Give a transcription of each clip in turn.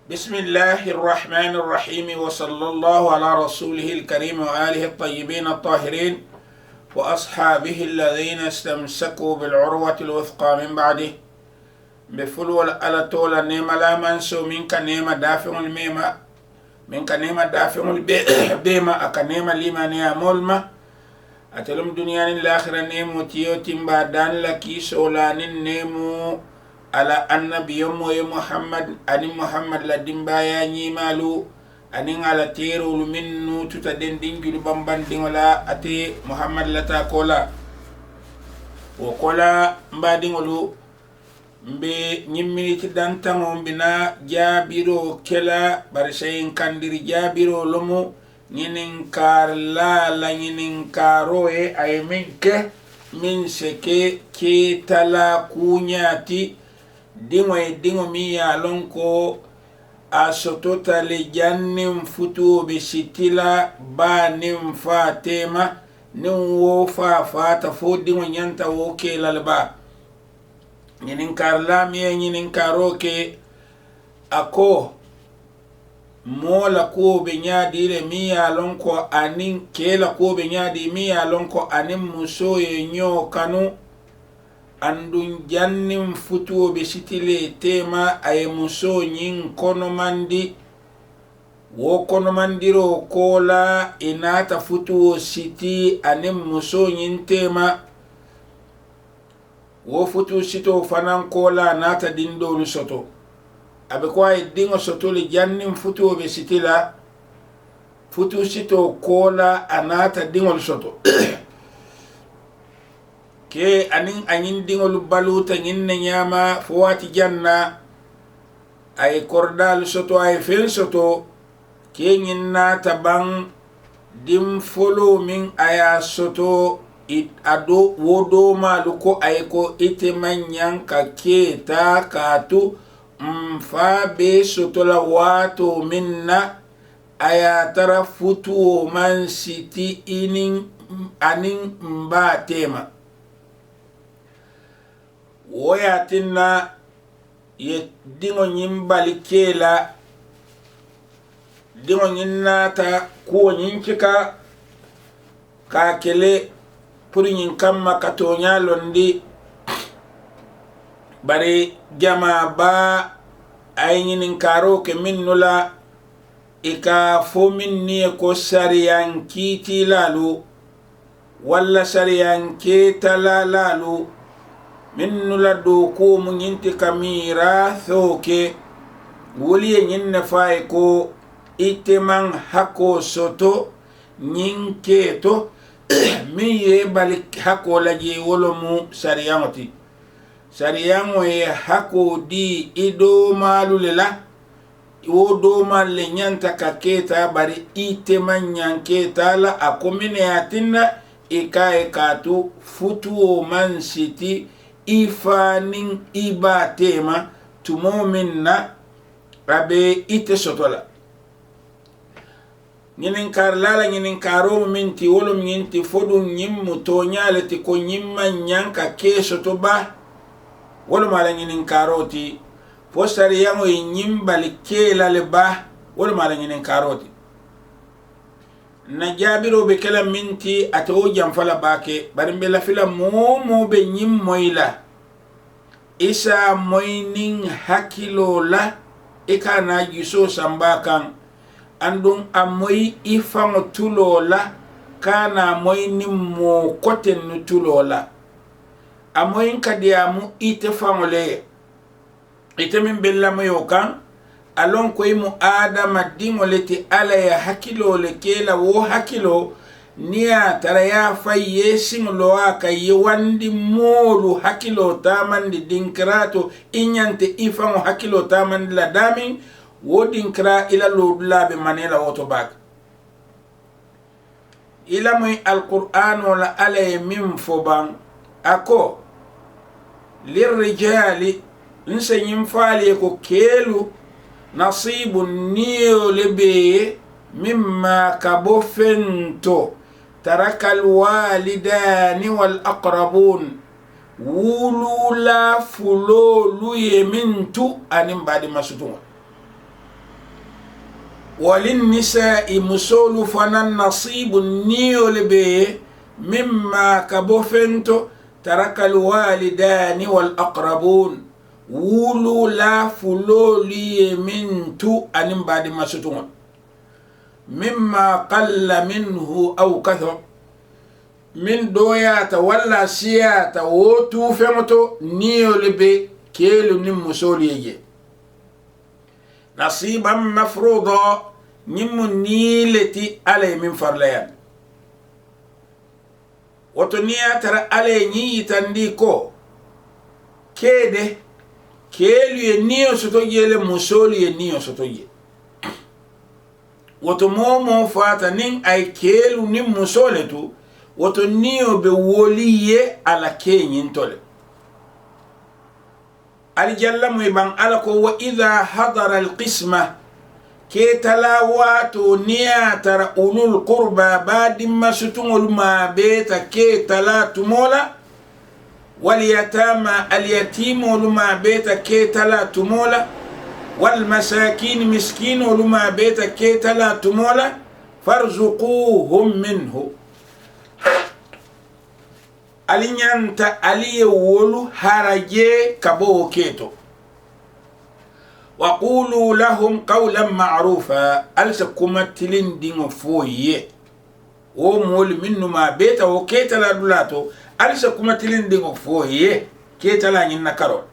بسم الله الرحمن الرحيم وصلى الله على رسوله الكريم وآله الطيبين الطاهرين وأصحابه الذين استمسكوا بالعروة الوثقى من بعده بفلو الألتول النيمة لا منسو منك نيمة دافع الميمة منك نيمة دافع البيمة أكا نيمة لما نيامولما أتلم دنيا الآخرة نيمو تيو تنبادان لكي سولان نيمو على النبي محمد أني محمد لدنبايا نيمالو أني على تيرو منو تتدين دين بامبان دين ولا أتي محمد لتا كولا وكولا مبادين ولو mbe nyimmiti dantango mbina jabiro kela barishayin kandiri jabiro lomo nyinin kar la nyinin karo ay minke min seke ke tala kunyati dingo mi ya lonko asotota le jannim futu be sitila ba nim fatema nim wo fa fo dingo nyanta wo kela ba ñinin kar lamiye ñinin karo ke ako mola ko be ñaadi le mi ya lon ko anin kela ko be ñaadi mi ya lon ko anin muso ye ño kanu andun jannim futuo be sitile tema ay muso ñin kono mandi wo kono mandiro kola inata futuo siti anin muso ñin tema wo futu sito fanan kola nata dindolu soto abe ko ay dingo soto le jannim futu be sitila futu sito kola anata dingol soto ke anin dingol baluta nyinne nyama fowati janna ay kordal soto ay fel soto ke nyinna tabang dim folo min aya soto ado wodo malu ko ay ko ite manyan ka keta katu mfa be sotola wato minna aya tara futu man siti anin mba tema woya tinna ye dingo nyimbali kela dingo nyinnata ko nyinkika ka kele puri ñin kamma ka toña londi bari jama ba ay ñinin karo ke min nula ika fo min niye ko sariyan kiti lalu walla sariyan ketala lalu min nula do ko mu ñinti kamira thoke woliye ñin ne fay ko iteman hako soto ñin keto min ye bali hako la je wolo mu sariyamoti sariyamo ye hako di ido malu lela wo do mal le nyanta ka keta bari ite man nyanketa la akomine atinna ikae katu futu o man siti ifanin ibatema tumo minna rabe ite sotola ñinin kar lala ñinin karo minti wolo minti fodum ñimmu toñale ti ko ñimma ñanka keso to ba wolo mala ñinin karoti fo sariyango e ñimbali kelale ba wolo mala ñinin karoti na jabiro be kala minti ate o jam fala bake bari be la fila momo be ñimmoyla isa moynin hakilo la e kana jiso samba kan andun amoy ifango tulola kana moy nimmo koten nu tulola amoy kadiamu ite fangole ite min bella moyo kan alon koy mu adama dingoleti ala ya hakilo le kela wo hakilo niya tara ya faye singlo aka yewandi molu hakilo tamandi dinkrato inyante ifango hakilo tamandi la dami wodin kra ila lodula be manela otobak ila muy alquran wala alay min foban ako lirrijali nse nyimfali ko kelu nasibun niyo lebe mimma kabofento tarakal walidani wal aqrabun wulula fulolu yemintu anim badi masutunga وللنساء مسول فنن نصيب نيو لبي مما كبوفنتو ترك الوالدان والأقربون wulu la fulo li mintu anim badi masutun mimma qalla minhu aw kathar min doyata walla siyata wotu femoto niyolbe kelu nim musoliye nasiban mafruḍa nim nilati alay min farlayan woto niyata alay ni tandi ko kede kelu ye niyo soto yele musoli ye niyo soto ye woto momo fata nin ay kelu nin musole tu woto niyo be woli ye ala kenyin tole al jallamu ban ala ko wa idha hadara al qisma ke talawatu niyatara ulul qurba badim masutungul ma beta ke talatu mola واليتامى اليتيم ولما بيت كيتلا تمولا والمساكين مسكين ولما بيت كيتلا تمولا فارزقوهم منه ألينيانتا ألي ولو هرجي كبو كيتو وقولوا لهم قولا معروفا ألسكما تلين دين فويه ومول منه ما بيت وكيتلا دولاتو alisa kuma tilindingo foye ketala nyinna karo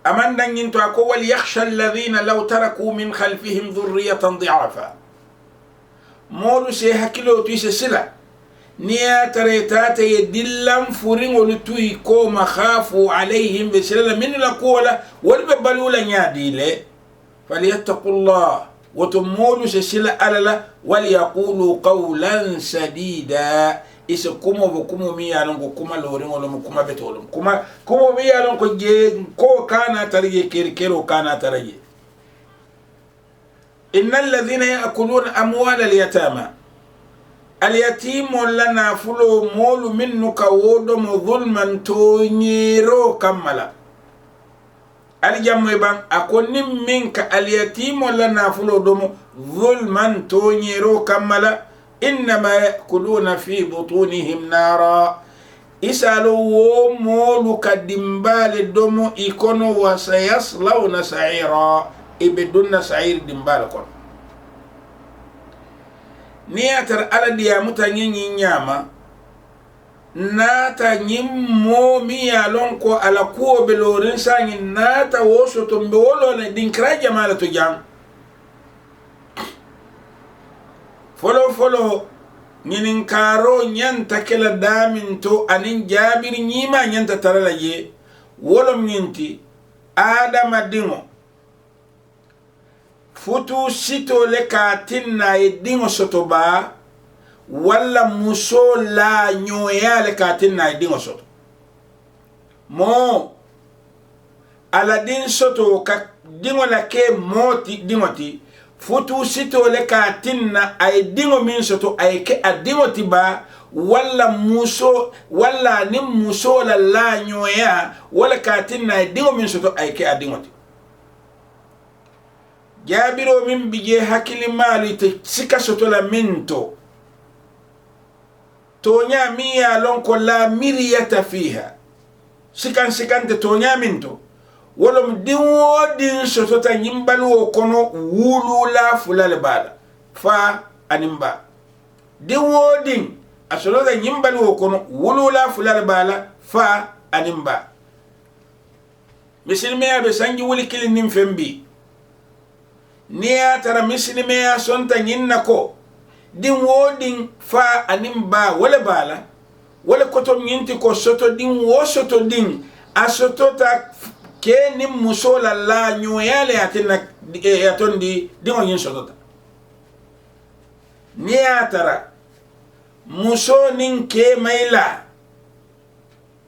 amanda nyinto ako wal yakhsha alladhina law taraku min khalfihim dhurriyatan dhi'afa modu se hakilo tuise sila niya taretata yedillam furingo lutui ko makhafu alayhim bisala min la kola wal babalula nyadile falyattaqullah وتمولوا سسلا أللا وليقولوا قولا سديدا إذا كم وكم ميالون كم لورين ولا كم بتولون كم ميالون كو كان تري كيرو كان تري إن الذين يأكلون أموال اليتامى اليتيم لنا فلو مول منك ودم ظلما تونيرو كملا الجمع بان أكون منك اليتيم لنا فلو دم ظلما تونيرو كملا إنما يأكلون في بطونهم نارا إسألوا مولو كدنبال الدم إكونوا وسيصلون سعيرا إبدون سعير دنبال كون نياتر على ديامتا نياما nata nyimmo mi yalon ko ala ko be lorin sangi nata woso to mbe wolo ne dinkra jamala to jam folo nyinin karo nyanta kala damin to anin jabir nyima nyanta tarala ye wolom nyinti adama dingo futu sito le katinna e dingo sotoba wala muso la nyoya le katin na dingo soto mo ala din soto ka dingo la ke moti dingoti futu sito le katin na ay dingo min soto ay ke adingoti ba wala muso wala ni muso la nyoya wala katin na dingo min soto ay ke adingoti jabiro min bije hakili mali te sika soto la minto tonya miya lonko la miriyata fiha sikante tonya minto wolom din sotota nyimbalu kono wulu la fulale bala fa animba din asolota nyimbalu kono wulu la fulale bala fa animba misilmeya be sangi wuli kilin nim fembi niya tara misilmeya sonta nyinna ko din wodin fa animba wala bala wala koto nyinti ko soto din wo soto din asoto ta ke ni musola la nyoyale atina atondi din o yin soto ta ni atara muso nin ke maila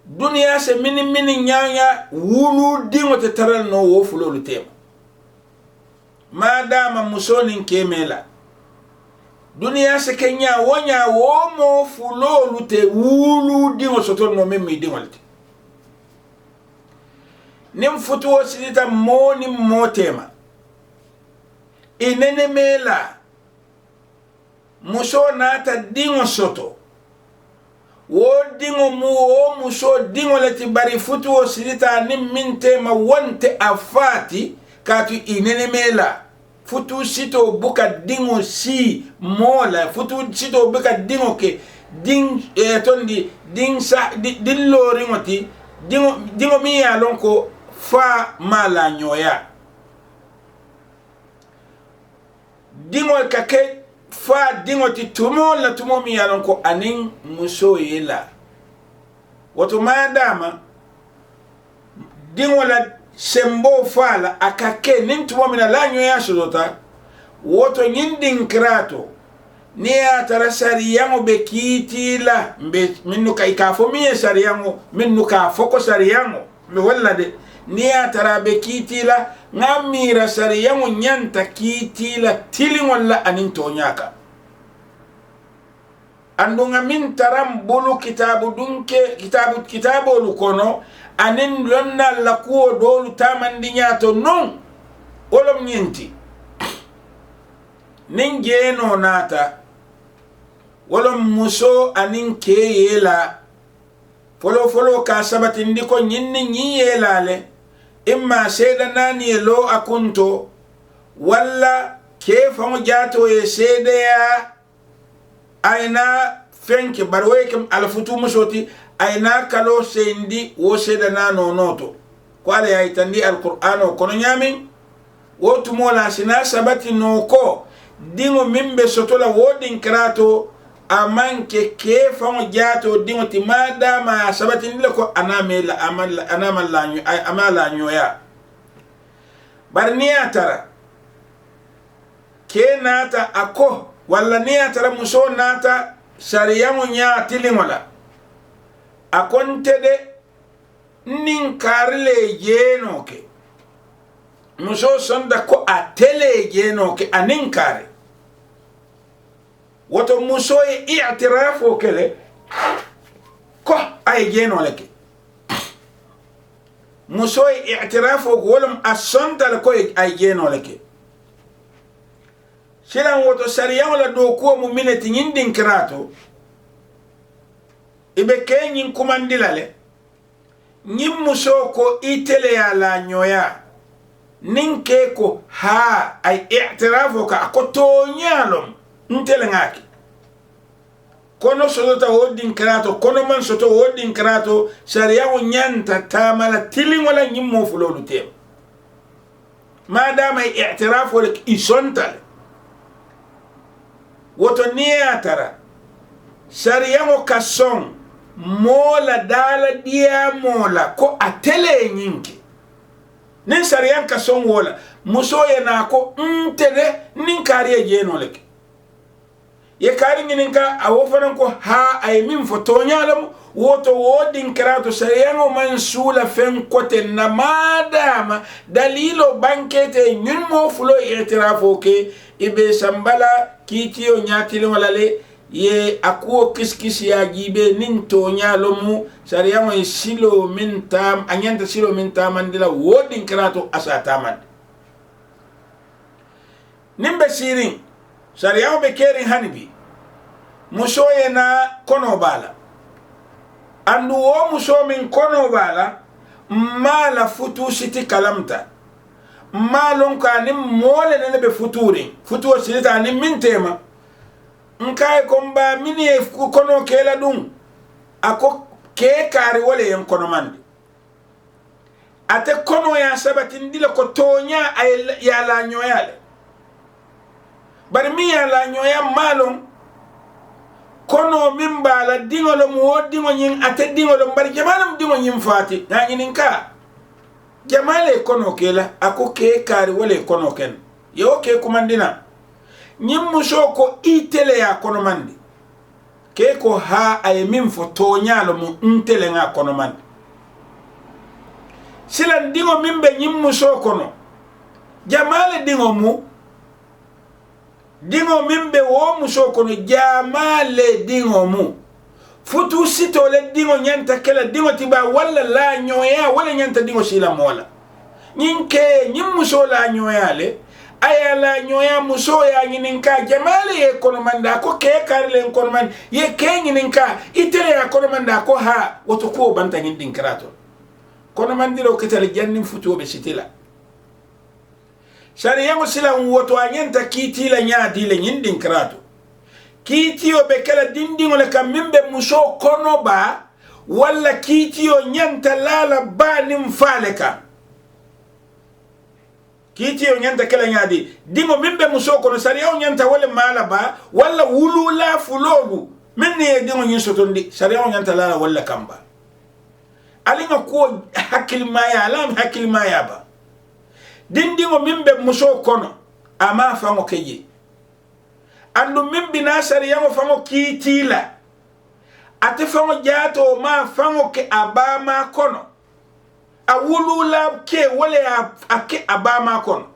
dunia se mini nyanya wulu din o taral no wo fulolu tema madama muso nin ke maila dunia se kenya wonya womo fulolu te wulu dingo soto no memi dingolte nim futu sidita moni motema inene mela muso nata dingo soto wo dingo mu o muso dingo leti bari futu o silita ni minte ma wonte afati katu inene mela futu sito buka dingo si mola futu sito buka dingo ke ding tondi ding sa din lori ngoti dingo mi ya lonko fa mala nyoya dingo kake fa dingo ti tumo la tumo mi ya lonko anin muso yela wato madama dingo la sembo fala akake nin tumo mi la nyoya sodota woto nyindin krato ni atara sariyango be kitila mbe minnu kay ka fo mi sariyango minnu ka foko sariyango me walla de ni atara be kitila ngamira sariyango nyanta kitila tilingol anin to nyaka andunga min taram bulu kitabu dunke kitabu lukono anin lonna la ko dolu tamandi nyato non olom nyenti ningeno nata wala muso anin ke yela folo ka sabati ndiko nyinni nyi yela le imma seda nani lo akunto wala ke famu jato e seda ya aina fenke barwe kem alfutu musoti aina kalo sendi wo seda nano noto kwale ya itandi alqur'ano kono nyami wotu mola sina sabati noko dingo mimbe sotola wodin krato amanke ke famo jato dingo ti madama sabati ndile ko anamela amala nyoya barniya tara ke nata ako wala niya tara muso nata shariyamu nya tilingola akonte de nin karle jeno ke muso sonda ko atele jeno ke anin kare woto muso e i'tirafo kele ko ay jeno leke muso e i'tirafo wolum asonta ko ay jeno leke silan woto sariya wala do ko mu minati nyindin krato ibe kenyin kumandilale nyim muso ko itele ya la nyoya ninke ko ha ay i'tirafo ka ko to nyalom ntele ngaki kono sodota wodin krato kono man soto wodin krato sharia wo nyanta tamala tilin wala nyimmo fulolu tem madama i'tiraf wala isontal woto niatara sharia mo kason mola dala dia mola ko atele nyinki nin sharia kason wala muso yana ko ntede nin kariye jeno leke ye kari ngininka awofanan ko ha ay min fotonyalam woto wodin krato sayango mansula fen kote na madama dalilo bankete nyun mo fulo i'tirafo ke ibe sambala kitiyo nyatilo walale ye akuo kiskisi ya gibe nin tonyalomu sariyango silo min tam anyanta silo min tamandila wodin krato asataman nimbe sirin sariyango be kerin hanibi muso yena kono bala andu wo muso min kono bala mala futu siti kalamta malon ka ni mole ne be futuri futu sita ni mintema nkai komba mini e kono kela dum ako ke kari wole yen kono mandi ate kono ya sabati ndile ko tonya ay ya la nyoyale bari mi ya la nyoya malon kono mimbala dingolo mo dingo nyin ate dingolo bari jamanam dingo nyin fati ngani ninka jamale kono kela ako ke kari wole kono ken yo ke kumandina nyim muso ko itele ya kono mandi ke ko ha ay min fo to nyalo mu ntele nga kono mandi silan dingo mimbe nyim muso kono jamale dingo mu dingo mimbe wo muso kono jamale dingo mu futu sito le dingo nyanta kala dingo tiba wala la nyoya wala nyanta dingo sila mola nyinke nyim muso la nyoya le ayala nyoya muso ya nyininka jamale ye kono manda ko ke karle kono man ye ke nyininka itele ya kono manda ko ha woto ko banta nyindin krato kono mandiro ketale jannim futu be sitila sharia mo sila woto anyenta kitila nyaadi le nyindin krato kitiyo be kala dindingo le kam mimbe muso kono ba walla kitiyo nyanta lala ba nim faleka kitiyo nyanta kala nyaadi dingo mimbe muso kono sharia nyanta wala mala ba walla wulula fulolu minni dingo nyisotondi sharia nyanta lala walla kamba alinga ko hakil maya alam hakil maya ba dindingo mimbe muso kono ama fango keje andu mimbi na sharia mo fango kitila ate fango jato ma fango ke abama kono awulula ke wale ake abama kono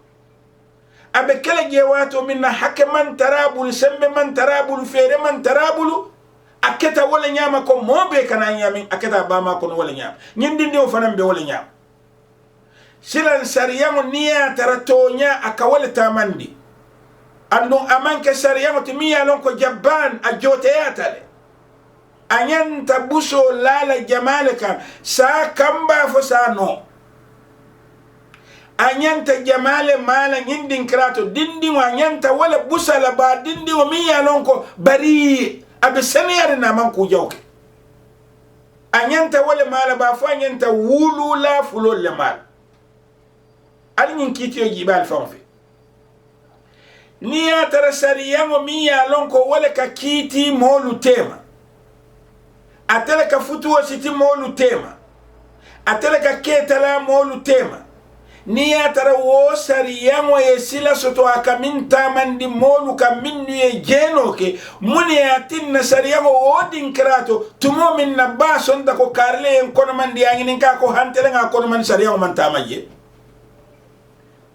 abe kala je wato minna hake man tarabul sembe man tarabul fere man tarabulu aketa wala nyama ko mobe kana nyami aketa abama kono wala nyama nyindindi o fanam be wala nyama silan sharia mo niya taratonya akawale tamandi andu amanke sharia mo timiya lon ko jabban ajote yatale anyanta buso lala jamalaka sa kamba fo sa no anyanta jamale mala ngindin krato dindi mo anyanta wala busala ba dindi o miya lon ko bari abe seniyare na man ku jawke anyanta wala mala ba fa anyanta wulula fulol le mal alin kitiyo jibal fonfe niya tara sharia mo miya lon ko wala ka kiti molu tema atele ka futuo siti molu tema atele ka ketala molu tema niya tara wo sharia mo yesila soto akaminta mandi molu ka minnu ye jeno ke muni atinna sharia mo wodin krato tumo min nabba sonda ko karle en kono mandi angin ka ko hantele nga kono man sharia mo mantama je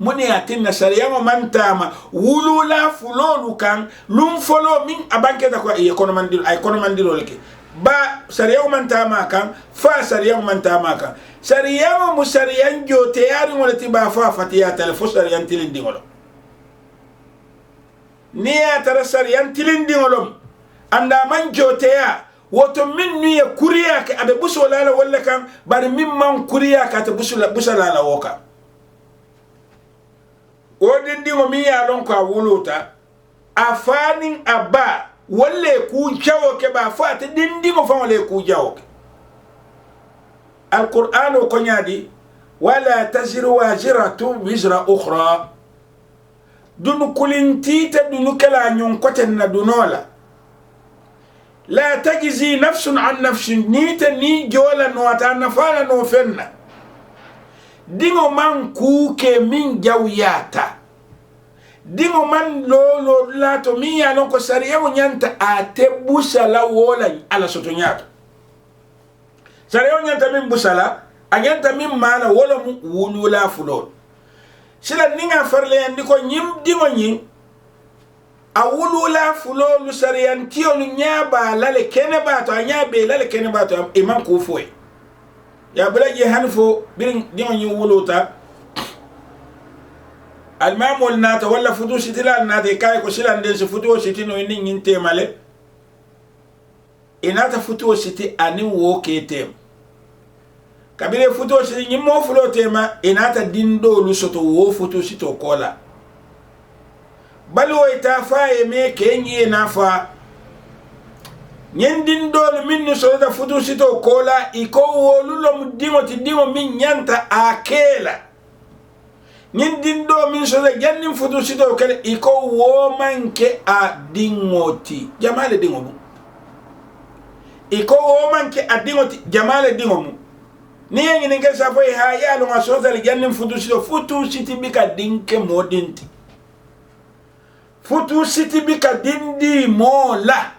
muni atinna sharia mo mantama wulula fulolu kan lum folo min abanke da ko e kono mandilo ay kono mandilo leke ba sharia mo mantama kan fa sharia mo mantama kan sharia mo musariyan jote yari ngol tiba fa fatiya telefo sharia tilindi ngolo niya tara sharia tilindi ngolo anda man jote ya woto min nuye kuriya ka abe busola la walla kan bari min man kuriya ka ta busala la woka odin dingo mi ya lon ko wuluta afanin abba walle ku jawo ke ba fa ta dindingo fa walle ku jawo ke alquran ko nyadi wala taziru waziratu wizra ukhra dun kulinti ta dun kala nyon koten na dunola la tajzi nafsun an nafsin nita ni jola no ata nafala no fenna dingo man ku ke min jawyata dingo man lolo lato mi ya lon ko sharia mo nyanta ate busala wola ala soto nyato sharia nyanta min busala anyanta min mana wala mu wulula fulol sila ninga farle ndiko nyim dingo nyim a wulula fulol sharia ntiyo nyaba lale kene bato anyabe lale kene bato imam ku foy ya bulaje hanfo birin dingo nyi wuluta almamul nata wala futu sitila nata kay ko silan den se futu siti no ni nginte male inata futu siti ani wo ketem kabire futu siti ni mo fulo tema inata dindo lu soto wo futu sito kola balwo ita faye me kenyi nafa nyendin dol min so da futu sito kola iko wolulo mudimo ti dimo min nyanta akela nyendin do min so da jannin futu sito kale iko wo manke a dingoti jamale dingomu iko wo manke a dingoti jamale dingomu ni yengi ninge safo ha ya lo ngaso da jannin futu siti bika dinke modinti futu siti bika dindi mola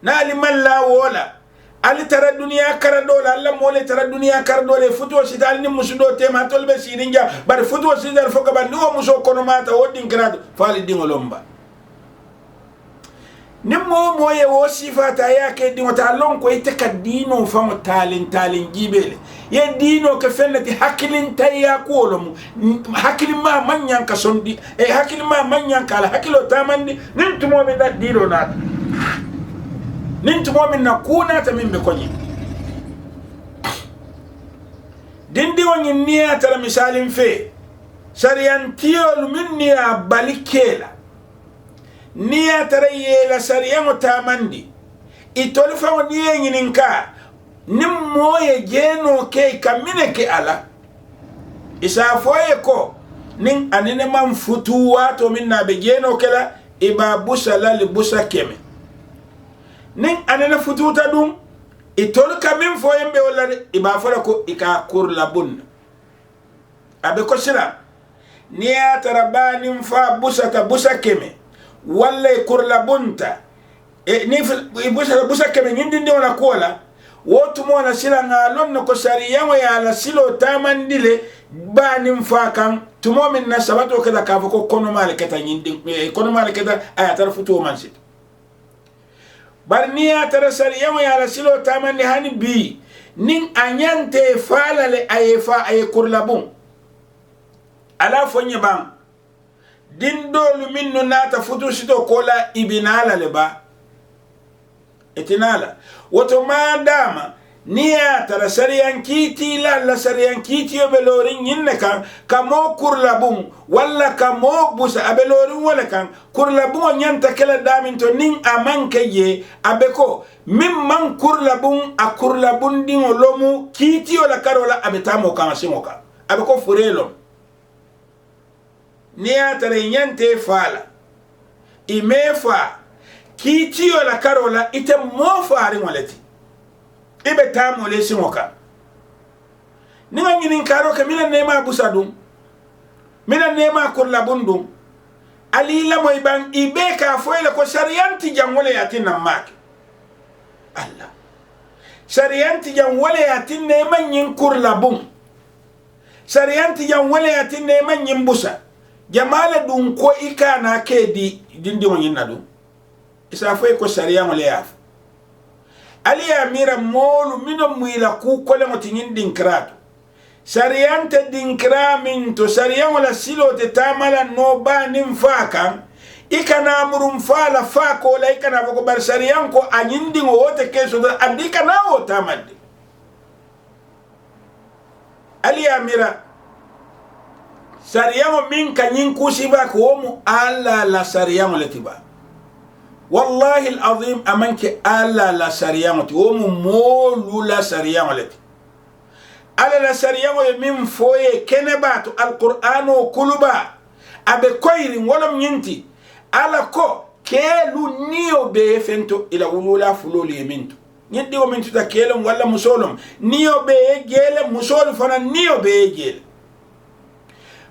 na liman la wola ali tara duniya karadola alla mole tara duniya karadola futu sital ni musudo tema tolbe sirinja bar futu sidal foka ba no muso kono mata wodin grado fali dingolomba nimmo moye wo sifata yake di wata lon ko ite ka dino famo talin jibele ye dino ke fennati hakilin tayya ko lomu hakilin ma manyan ka sondi e hakilin ma manyan kala hakilo tamandi nin tumo mi da dino na nin tumo min na kuna ta min be konyi dindi woni niya tara misalin fe sariyan tiyol min niya balikela niya tara yela sariyan tamandi itol fa niya nyininka nim moye jeno ke kamine ke ala isa foye ko nin anene man futu wato min na be jeno kala iba busala li busa keme nin anene futu ta dum itol kamin foye be wala iba fara ko ika kur labun abe ko sila niya tara banin fa busa ta busa keme walla kur labunta ni busa keme ngindi wala kola wotu mona sila ngalon ko sariyango ya la silo tamandile banim fakan tumo min na sabato kada ka ko kono male keta nyindi kono male keta aya tar futu man sit barniya tar sariyango ya la silo tamandi hani bi nin anyante falale ayefa ay kurlabun ala fonye bam din dolu minno nata futu sito kola ibinala leba etinala woto madama niya tara sariyan kiti la sariyan kiti obelorin yinne kan kamo kurlabun walla kamo busa abelorin wala kan kurlabun nyanta kala damin to nin amanke ye abeko min man kurlabun a kurlabun din olomu kiti ola karola abetamo kan simoka abeko furelo niya tara nyante fala imefa kiti ola karola ite mo faari waleti ibe tamo le simoka ninga nginin karo ke mina nema busadum mina nema kurlabundum ali la moy ban ibe ka foyle ko sharianti jamwole yatina mak Allah sharianti jamwole yatin nema nyin kurlabum sharianti jamwole yatin nema nyin busa jamala dum ko ikana kedi dindi wonyin nadu isa foy ko sharian wala yaf ali amira molu mino muila ku kole moti ngin kratu sharian te dinkra min to sharian wala silo te tamala no ba nim faka ikana murum fala fako la ikana ko bar sharian ko anyindi wote keso andika na o tamade ali amira sharian min kanyin kusiba ko mu alla la sharian letiba والله العظيم أمانك ألا لا سريانتي ومولو لا سريانتي ألا لا سريانتي من فوي كنبات القرآن وكلبا أبي كوير ولم ينتي ألا كو كيلو نيو بيفنتو إلى ولولا فلولي يمنتو يدي ومنتو تكيلم ولا مسولم نيو بيجيل مسول فنا نيو بيجيل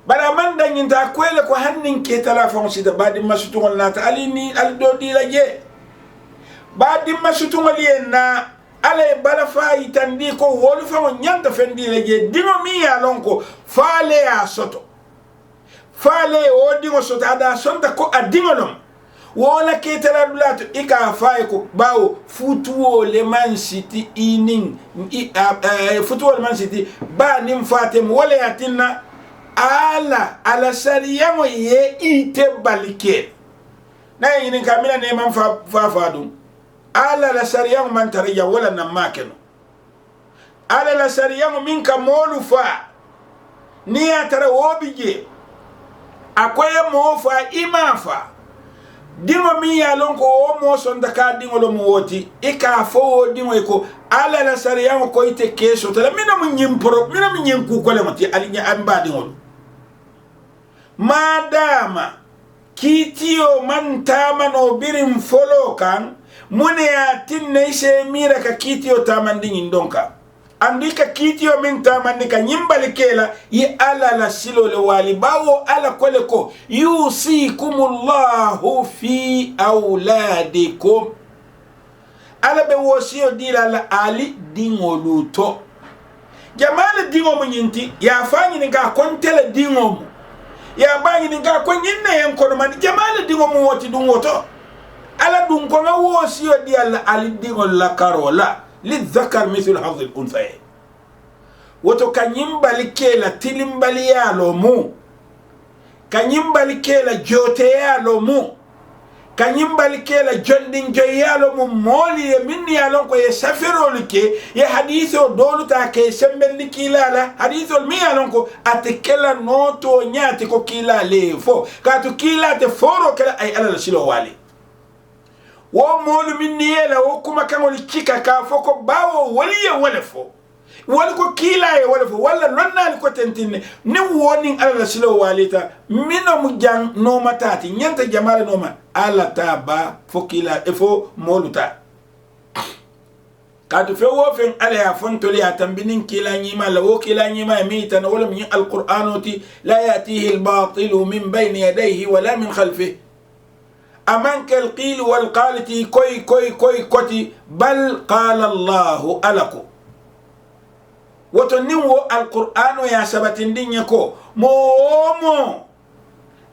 bara man dangin ta kwele ko hannin ke telefon si da badin masutun nata alini aldo di laje badin masutun na ale bala fayi tandi ko wolu fa nyanta fendi laje dimo mi ya lonko faale ya soto faale o dimo soto ada sonta ko adingolom wala ke teladulato ika fayi ko bawo futuo le man city inin futuo le man city ba nim fatem wala yatinna ala sariyango ye ite balike na yinin kamila ne man fa dum ala la sariyango man tariya wala na makeno ala la sariyango min ka molu fa ni atara wobije akoye mo fa imafa dingo mi ya lonko o mo sonda ka dingo lo woti ika fo dingo ko ala la sariyango ko ite keso tala mina mun nyimporo mina mun nyinku ko le mati alinya amba dingo madama kitio man tamano birim folo kan mune atinne se mira ka kitio tamandi ndonka andika kitio min tamandi ka nyimbali kela yi ala la silo le wali bawo ala kole ko yusikumullahu fi auladikum ala be wosio dila la ali dingo luto jamala dingo munyinti ya fanyi ni ka kontele dingo mu ya bangi ninga ko nyinne en kono man jamala dingo mo woti dum woto ala dun ko nga wosiyo di alla ali digol la karola lidhakar mithlu hadhi al-unthayayn woto kanyimbali kela tilimbali yalo mu kanyimbali kela jote yalo mu kanyimbali kela jondin joyalo mu moli e minni yalon ko ye safirolu ke ye haditho dolu ta ke sembendi kilala haditho mi yalon ko atekela noto nyati ko kila lefo katu kila te foro kala ay ala silo wali wo molu minni yela wo kuma kangoli kika ka foko bawo waliye walefo wala ko kila e wala fo wala lonna ko tentine ni woni ala silo walita mino mu jang no matati nyanta jamala no ma ala taba fo kila e fo moluta kadu fe wo fen ala ya fontoli atambinin kila nyima la wo kila nyima mi tan wala min alqur'anoti la yatihi albatil min bayni yadayhi wala min khalfihi amanka alqil walqalati koy koti bal qala allah alaku woto niwo alqur'ano ya sabatindi nyako momo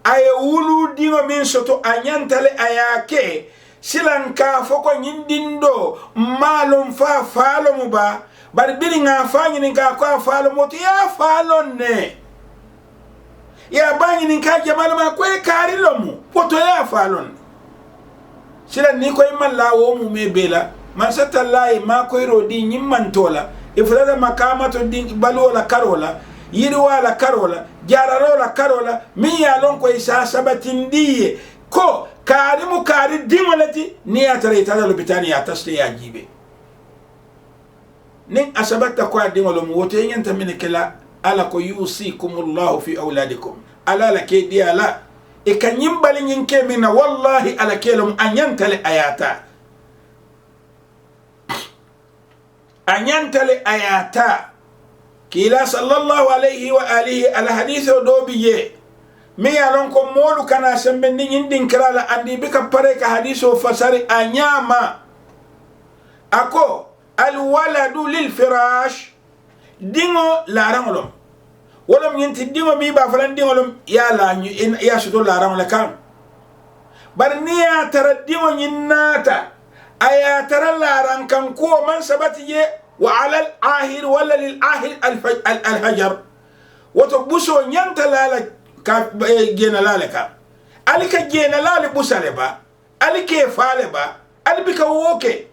ay wulu dingo min soto anyantale ayake silanka foko nyindindo malum fa falo muba bar biringa fanyi ninka ko falo moto ya falo ne ya banyi ninka jamal ma ko kari lomu woto ya falo ne silan ni ko imalla mu mebela man satallahi ma ko rodi nyimmantola ifrada makamato din balola karola yirwala karola jararola karola mi yalon ko isa sabatindiye ko karimu kari dimolati ni atare itala lobitani ya tasli ya jibe nin asabata ko adingolo mu wote nyanta minekela ala ko yusikumullahu fi auladikum ala la ke di ala e kanyimbali nyinke mina wallahi ala kelum anyantale ayata anyantale ayata kila sallallahu alayhi wa alihi al hadithu dobiye mi yalon ko molu kana sembe ni indin krala andi bika pare ka hadithu fasari anyama ako al waladu lil firash dingo la rangolom wolom nyinti dingo mi ba falan dingolom ya la ya sudo la rangol kan bar niya tara dingo nyinnata aya tara la rankan ko man sabatiye wa ala al ahir wala lil ahir al hajar woto buso nyanta la ka gena la ka alika gena la busale ba alike fale ba albika woke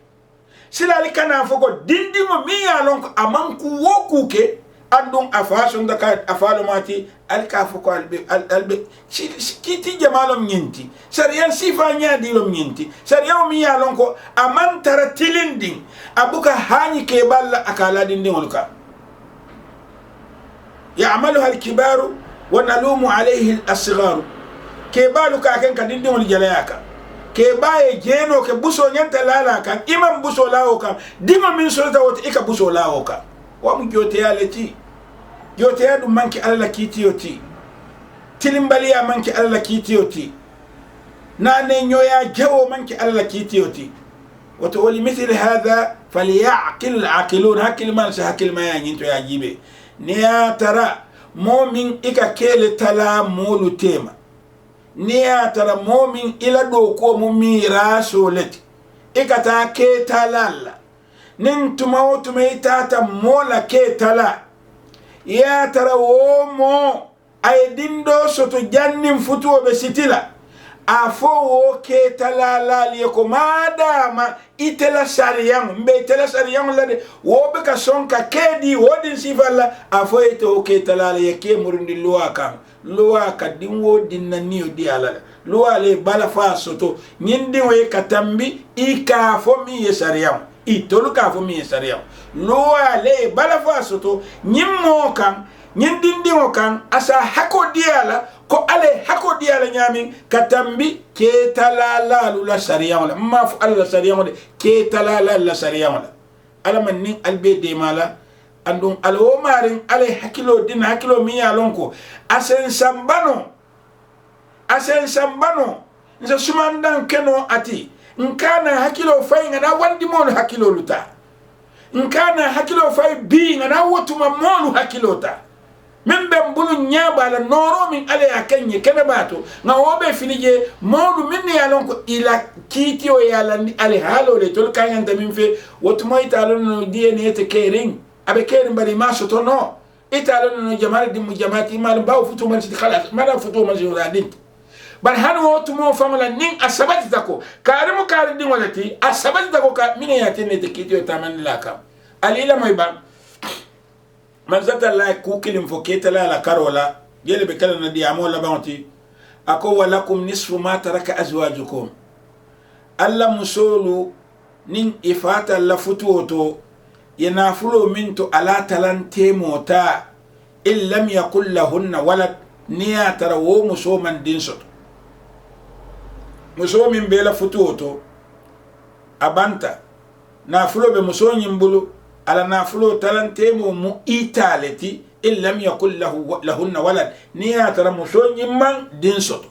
sila alika na fogo dindimo mi ya lon aman ku woku ke andum afasun da ka afalo mati alka foko albe kiti jamalom nyinti sariyan sifa nya dilom nyinti sariyan mi ya lon ko aman tara tilinding abuka hani ke balla akala dinding olka ya'maluha al-kibaru wa nalumu alayhi al-asgharu ke balu ka kan dinding ol jalayaka ke baye jeno ke buso nyanta lala kan imam buso lawo kan dima min solta wota ika buso lawo kan wa mu jote yaleti jote yadu manki alla kitiyoti tilimbali ya manki alla kitiyoti nane nyoya jawo manki alla kitiyoti wato wali mithli hadha falyaqil alaqilun hakil man sa hakil ma yanyinto yajibe niya tara momin ika kele tala molu tema niya tara momin ila do ko mumira soleti ika ta ke talalla nin tumawtu itata mola ke tala ya tara womo ay dindo soto jannim futuo be sitila afo wo ke talala li ko madama itela sariyang mbe itela sariyang la de wo be ka sonka kedi wodin sifalla afo ite o ke talala ye ke murundi luwa ka dinwo dinaniyo di ala luwa le bala fa soto nyindi we katambi ika fo mi ye sariyang itolu ka fo mi ye sariyang luwa le bala fa soto nyimmo kan nyindindi mo kan asa hako diala ko ale hako diala nyamin katambi ke talala la sharia wala ma fu alla sharia wala ke talala la sharia wala ala man nin albe de mala andum alwo marin ale hakilo din hakilo mi yalon ko asen sambano nsa sumandan keno ati nkana hakilo fay ngana wandi mon hakilo luta nkana hakilo fay bi ngana wotuma monu hakilo ta min be bulu nyaba la noro min ale akanye kene bato nga wobe filije mawdu min ya lon ko ila kiti o ya la ale halo le tol kanyanta min fe wotmo italon no DNA te kering abe kering bari ma soto no italon no jamaati di mu jamaati mal baw futu man ci khalas mala futu man juradin bar han wotmo famala nin asabati tako karimu kari din walati asabati tako ka min ya tenne te kiti o taman la kam alila moy ba man zata la ku kilim fo ketala la karola yele be kala na di amola banti ako walakum nisfu ma taraka azwajukum alla musulu nin ifata la futuoto yanafulo minto ala talante mota illam yakul lahunna walad niya tara wo muso man dinsoto muso min be la futuoto abanta nafulo be muso nyimbulu ala nafulo talantemo mu italeti illam yakul lahunna walad niya tara muso nyimman dinsoto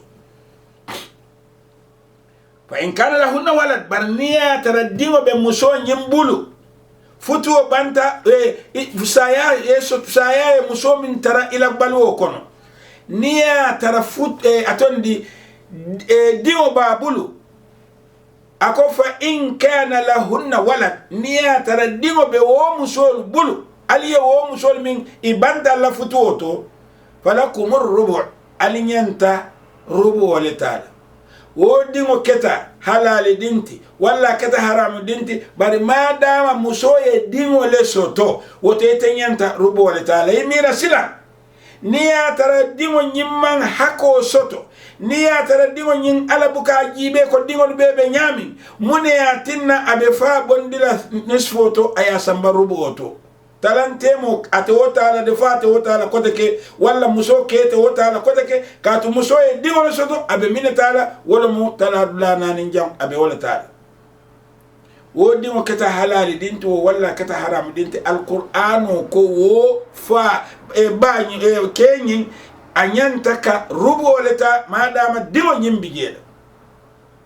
fa in kana lahunna walad bar niya tara dingo be muso nyimbulu futuo banta saya muso min tara ila balwo kono niya tara atondi dingo babulu ako fa in kana lahunna walad niya tara dingo be wo musol bulu aliye wo musol min ibanda la futuoto falakum rubu alinyanta rubu walitala wo dingo keta halali dinti walla keta haram dinti bari madama musoye dingo le soto wote tenyanta rubu walitala imira sila niya tara dingo nyimman hako soto niya tara dingo nyin alabuka jibe ko dingo bebe nyami mune ya tinna abe fa bondila nisfoto aya samba rubu oto talantemo ate wota ala defa ate wota ala koteke wala muso kete wota ala koteke katu muso e dingo le soto abe minetala wala mu tala dula nanin jam abe wala tala wo dingo keta halali dinti wala keta haram dinti alqur'ano ko wo fa bañi kenyin anyanta ka rubo leta madama dingo nyimbi jeda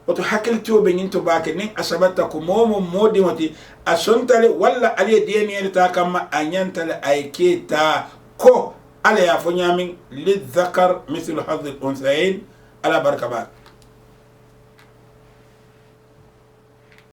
oto hakilto be nyinto bake nin asabata ko momo modi wati asontale walla ali deni ta kama anyantale aiketa ko ala ya fonyamin lidhakar mithlu hadhi al-unthayayn ala barkabat